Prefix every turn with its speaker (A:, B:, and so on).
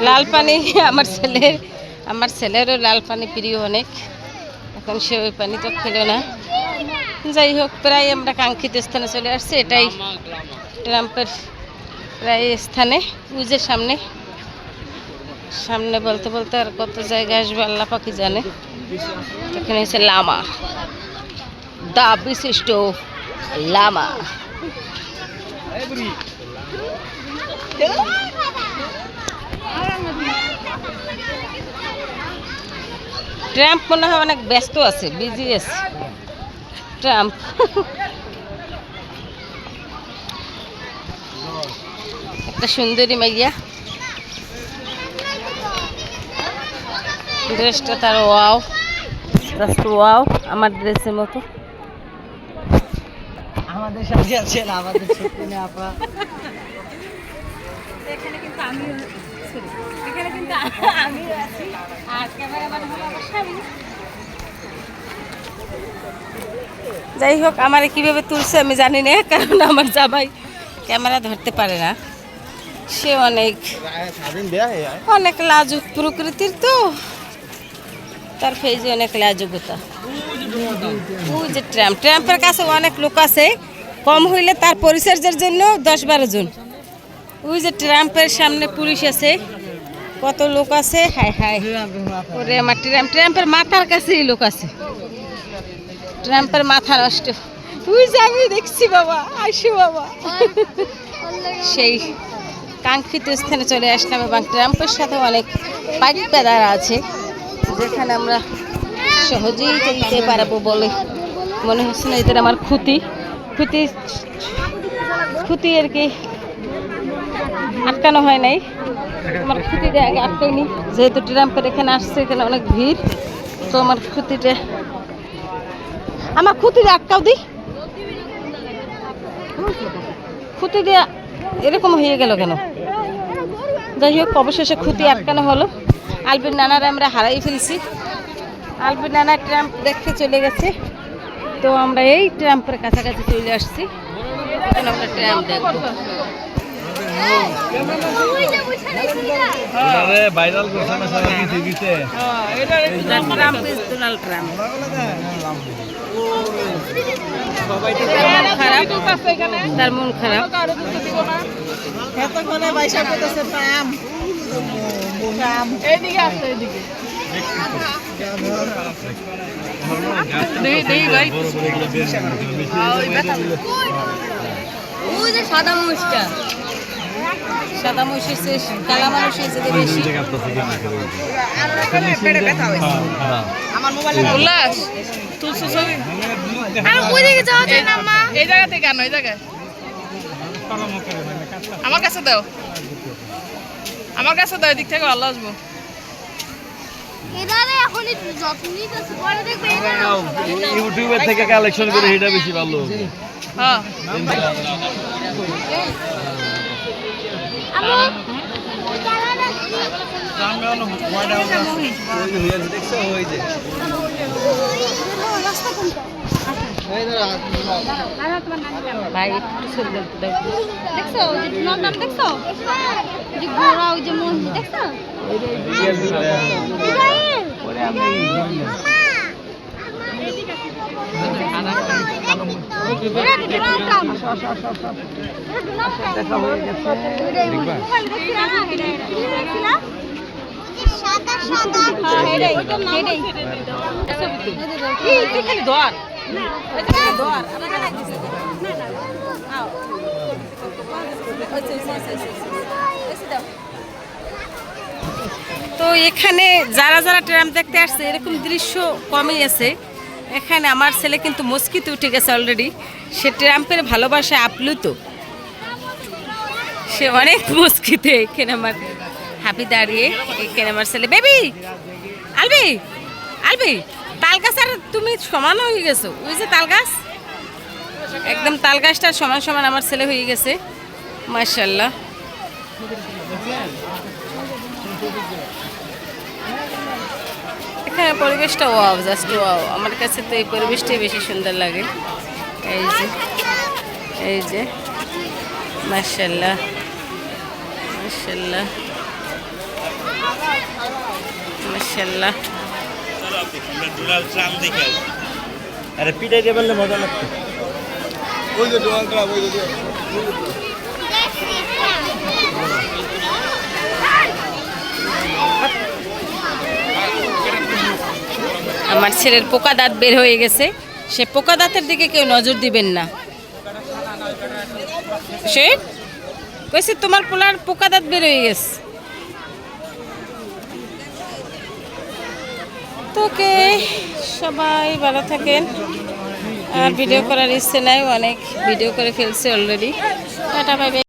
A: লাল পানি আমার ছেলেরও লাল পানি প্রিয় অনেক, এখন সে ওই পানি তো খেলো না। যাই হোক, প্রায় আমরা কাঙ্ক্ষিত স্থানে চলে আসছি। এটাই ট্রাম্পের প্রায় স্থানে, উজের সামনে সামনে বলতে বলতে আর কত জায়গায় আসবে আল্লাহ পাকি জানে। এখানে হচ্ছে লামা, দা বিশিষ্ট লামা। ট্রাম্প মনে হয় অনেক ব্যস্ত আছে, বিজি আছে ট্রাম্প। একটা সুন্দরী মাইয়া, ড্রেসটা তার ওয়াও, জাস্ট ওয়াও, আমার ড্রেসের মতো।
B: আমাদের সাথে আছে না, আমাদের ছোট না আপা।
A: এখানে কিন্তু আমি আছি, আর ক্যামেরাম্যান হলো আমার স্বামী। যাই হোক, আমার কিভাবে তুলছে আমি জানি না, কারণ আমার জামাই ক্যামেরা ধরতে পারে না। সে অনেক লাজুক প্রকৃতির, তো তার ফেজে অনেক লাজুকতা। ওই যে ট্রাম্পের কাছে অনেক লোক আছে, কম হইলে তার পরিচর্যার জন্য 10-12 জন। ওই যে ট্রাম্পের সামনে পুলিশ আছে, কত লোক আছে, হায় হায় ওরে আমার ট্রাম্পের মাথার কাছেই লোক আছে। ট্রাম্পের মাথা নষ্ট। তুই যে আমি দেখছি বাবা, আসি বাবা। সেই কাঙ্ক্ষিত স্থানে চলে আসলাম, এবং ট্রাম্পের সাথে অনেক পাইক পেদার আছে, যেখানে আমরা সহজেই যেতে পারবো বলে মনে হচ্ছে না। এদের আমার খুঁতি আর কি আটকানো হয় নাই, আমার খুঁতিটা আগে আটকাইনি, যেহেতু ট্রাম্পের এখানে আসছে, এখানে অনেক ভিড়, তো আমার খুঁতিটা আটকাও দি। খুঁতি দিয়ে এরকম হয়ে গেল কেন? যাই হোক, অবশেষে খুঁতি আটকানো হলো। আলবির নানারা আমরা হারাই ফেলছি। আলবির নানা ট্রাম্প দেখতে চলে গেছে, তো আমরা এই ট্রাম্পের কাছাকাছি চলে আসছি। এখন আমরা ট্রাম্প দেখবো।
C: ভাইরাল করছে না সারা পৃথিবীতে।
A: Trump is Donald Trump. তার মন খারাপ।
B: এতক্ষণে পয়সা পেতেছে ট্রাম্প। এইদিকে আসো, এইদিকে।
A: ওই যে সাদা মহিষটা, সাদা মহিষের চেয়ে কালা মানুষের চেয়ে বেশি।
B: আমার মোবাইলে উল্লাস তুলছো ছবি। আর ওই দিকে যাওয়া যায় না মা, এই জায়গা থেকে কেন, এই জায়গায় আমার কাছে দাও, আমার কাছে দাও, এদিক থেকে ভালো আসবো।
C: ইউটিউবের থেকে কালেকশন করে এটা বেশি ভালো।
B: হ্যাঁ
A: ভাই একটু ছবি তুলতে দাও।
D: দেখছো ওই যে নাম দেখছো, ওই যে ঘোড়া, ওই যে মন্দির দেখছো।
A: তো এখানে যারা যারা ট্রাম্প দেখতে আসছে, এরকম দৃশ্য কমই আছে। এখানে আমার ছেলে কিন্তু মস্কিতে উঠে গেছে অলরেডি, সে ট্রাম্পের ভালোবাসা আপ্লুত, সে অনেক মস্কিতে। এখানে আমার হাবি দাঁড়িয়ে, এখানে আমার ছেলে বেবি আলবি তাল গাছ, আর তুমি সমান হয়ে গেছো। ওই যে তাল গাছ, একদম তাল গাছটার সমান সমান আমার ছেলে হয়ে গেছে, মাশাআল্লাহ। এখানে পরিবেশটা ওয়াও, জাস্ট ওয়াও। আমার কাছে তো এই পরিবেশটাই বেশি সুন্দর লাগে। এই যে মাশাআল্লাহ, মাশাআল্লাহ মাশাআল্লাহ।
C: আরে পিটাই দিয়ে বললে মজা লাগতো।
A: আমার ছেলের পোকা দাঁত বের হয়ে গেছে, সে পোকা দাঁতের দিকে কেউ নজর দিবেন না। সে কইছে তোমার পোলার পোকা দাঁত বের হয়ে গেছে। তোকে সবাই ভালো থাকেন। আর ভিডিও করার ইচ্ছে নাই, অনেক ভিডিও করে ফেলছে অলরেডি। Tata bye bye.